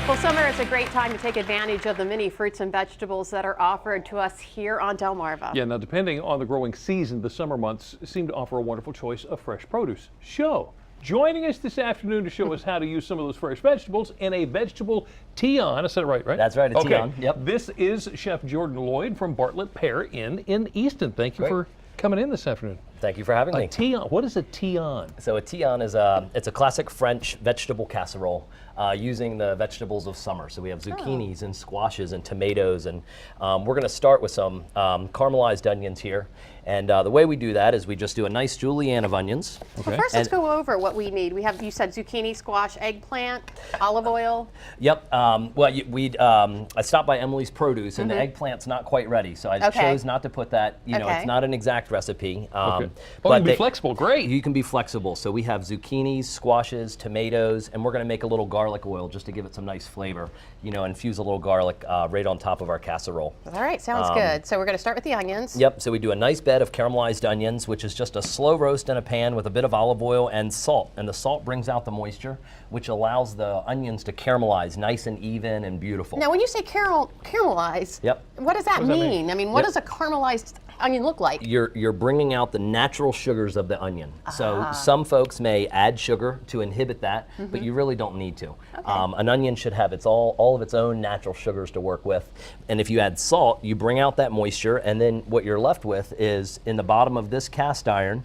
Well, summer is a great time to take advantage of the many fruits and vegetables that are offered to us here on Delmarva. Yeah, now depending on the growing season, the summer months seem to offer a wonderful choice of fresh produce. Joining us this afternoon to show us how to use some of those fresh vegetables in a vegetable tian. I said it right? That's right, a tian. Yep. This is Chef Jordan Lloyd from Bartlett, Pear in Easton. Thank you for coming in this afternoon. Thank you for having me. A tian. What is a tian? So a tian is it's a classic French vegetable casserole using the vegetables of summer. So we have zucchinis and squashes and tomatoes, and we're going to start with some caramelized onions here. And the way we do that is we just do a nice julienne of onions. Okay. Well, first let's go over what we need. We have, you said zucchini, squash, eggplant, olive oil. Yep. I stopped by Emily's Produce, and the eggplant's not quite ready, so I chose not to put that. You know, it's not an exact recipe. But you can be flexible. Great. You can be flexible. So we have zucchinis, squashes, tomatoes, and we're going to make a little garlic oil just to give it some nice flavor. You know, infuse a little garlic right on top of our casserole. All right, sounds good. So we're going to start with the onions. Yep. So we do a nice bed of caramelized onions, which is just a slow roast in a pan with a bit of olive oil and salt. And the salt brings out the moisture, which allows the onions to caramelize nice and even and beautiful. Now, when you say caramelize, what does that mean? I mean, what does a caramelized onion look like? You're bringing out the natural sugars of the onion. So some folks may add sugar to inhibit that, but you really don't need to. An onion should have all of its own natural sugars to work with. And if you add salt, you bring out that moisture, and then what you're left with is in the bottom of this cast iron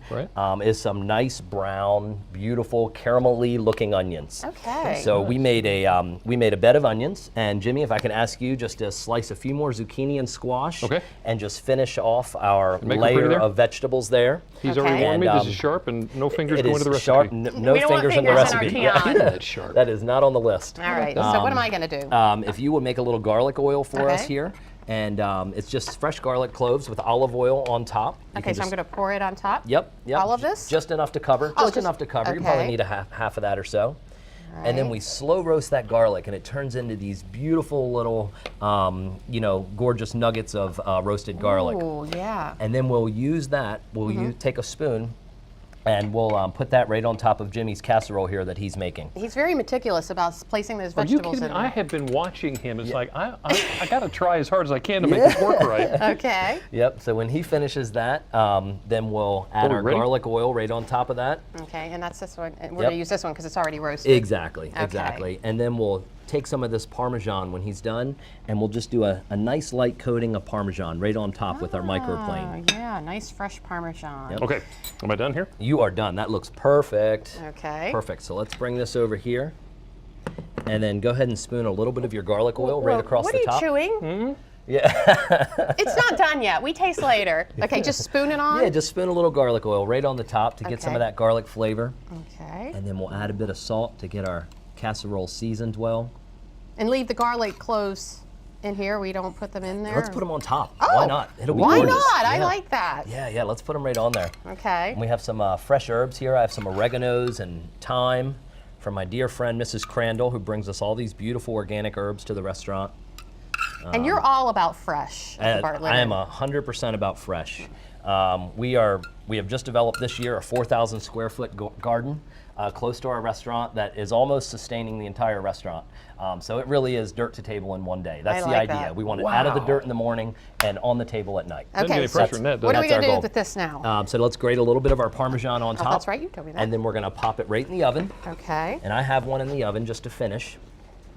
is some nice brown, beautiful, caramelly looking onions. Okay. So we made a bed of onions, and Jimmy, if I can ask you just to slice a few more zucchini and squash, and just finish off our layer of vegetables there. He's already warned me. This is sharp, and no fingers go into the recipe. Sharp, no fingers in the recipe. That's sharp. That is not on the list. All right. So what am I going to do? If you would make a little garlic oil for us here. And it's just fresh garlic cloves with olive oil on top. Okay, so I'm going to pour it on top? Yep. All of this? Just enough to cover. Just enough to cover. You probably need a half of that or so. And then we slow roast that garlic, and it turns into these beautiful little, gorgeous nuggets of roasted garlic. Oh, yeah. And then we'll use that. We'll take a spoon, and we'll put that right on top of Jimmy's casserole here that he's making. He's very meticulous about placing those vegetables in. I have been watching him. It's like, I got to try as hard as I can to make this work right. Okay. Yep, so when he finishes that, then we'll add our garlic oil right on top of that. Okay, and that's this one. And we're going to use this one because it's already roasted. Exactly, exactly. And then we'll take some of this Parmesan when he's done, and we'll just do a nice light coating of Parmesan right on top with our microplane. Yeah, nice fresh Parmesan. Yep. Okay, am I done here? You are done. That looks perfect. Okay. Perfect. So let's bring this over here, and then go ahead and spoon a little bit of your garlic oil right across the top. What are you chewing? Yeah. It's not done yet. We taste later. Okay, just spoon it on? Yeah, just spoon a little garlic oil right on the top to get some of that garlic flavor. Okay. And then we'll add a bit of salt to get our casserole seasoned well. And leave the garlic cloves in here. We don't put them in there. Let's put them on top. Oh, why not? It'll be why gorgeous. not? I like that. Yeah, let's put them right on there. Okay. And we have some fresh herbs here. I have some oreganos and thyme from my dear friend Mrs. Crandall, who brings us all these beautiful organic herbs to the restaurant. And you're all about fresh at the Bartlett. I am 100% about fresh. We have just developed this year a 4,000 square foot garden close to our restaurant that is almost sustaining the entire restaurant. So it really is dirt to table in one day. That's the idea. We want it out of the dirt in the morning and on the table at night. Okay, so what are we going to do with this now? So let's grate a little bit of our Parmesan on top. That's right, you told me that. And then we're going to pop it right in the oven. Okay. And I have one in the oven just to finish.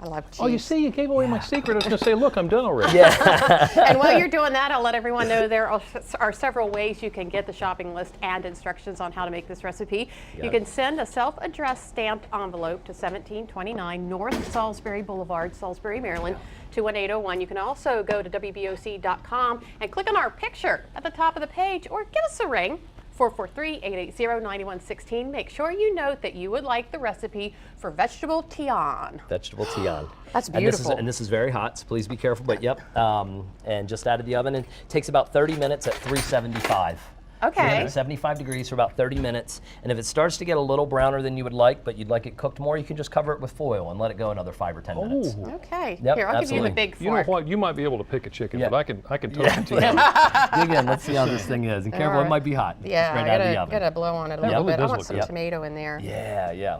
I love cheese. Oh, you see, you gave away my secret. I was going to say, look, I'm done already. Yeah. And while you're doing that, I'll let everyone know there are several ways you can get the shopping list and instructions on how to make this recipe. You can send a self-addressed stamped envelope to 1729 North Salisbury Boulevard, Salisbury, Maryland, 21801. You can also go to WBOC.com and click on our picture at the top of the page, or give us a ring. 443-880-9116. Make sure you note that you would like the recipe for vegetable tian. Vegetable tian. That's beautiful. And this is very hot, so please be careful. But yep, and just out of the oven. It takes about 30 minutes at 375. Okay. 375 degrees for about 30 minutes. And if it starts to get a little browner than you would like, but you'd like it cooked more, you can just cover it with foil and let it go another 5 or 10 minutes. Okay. Yep, Here, I'll give you the big fork. You know what? You might be able to pick a chicken, but I can toast it to you. Dig in. Let's see how this thing is. And careful, it might be hot. Yeah, right out of the oven. Gotta blow on it a little bit. I want some tomato in there. Yeah.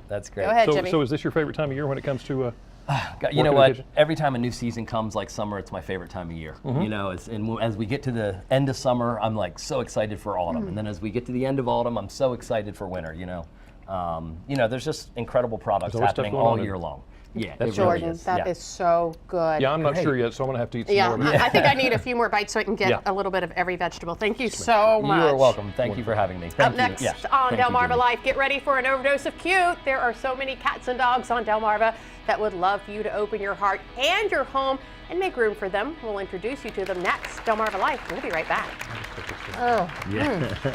That's great. Go ahead, Jimmy. So is this your favorite time of year when it comes to God, you know Work in the what? kitchen? Every time a new season comes, like summer, it's my favorite time of year. You know, as we get to the end of summer, I'm like so excited for autumn, and then as we get to the end of autumn, I'm so excited for winter. You know, there's just incredible products There's always stuff happening going on all in year it. long. Yeah, That's it really Jordan, is. that Yeah. is so good. Yeah, I'm not Great. sure yet, so I'm going to have to eat some Yeah, more of it. I think I need a few more bites so I can get Yeah. a little bit of every vegetable. Thank you so much. You are welcome. Thank you for having me. Thank Up next you. on Thank you, Delmarva Judy. Life, get ready for an overdose of cute. There are so many cats and dogs on Delmarva that would love for you to open your heart and your home and make room for them. We'll introduce you to them next. Delmarva Life, we'll be right back. Yeah.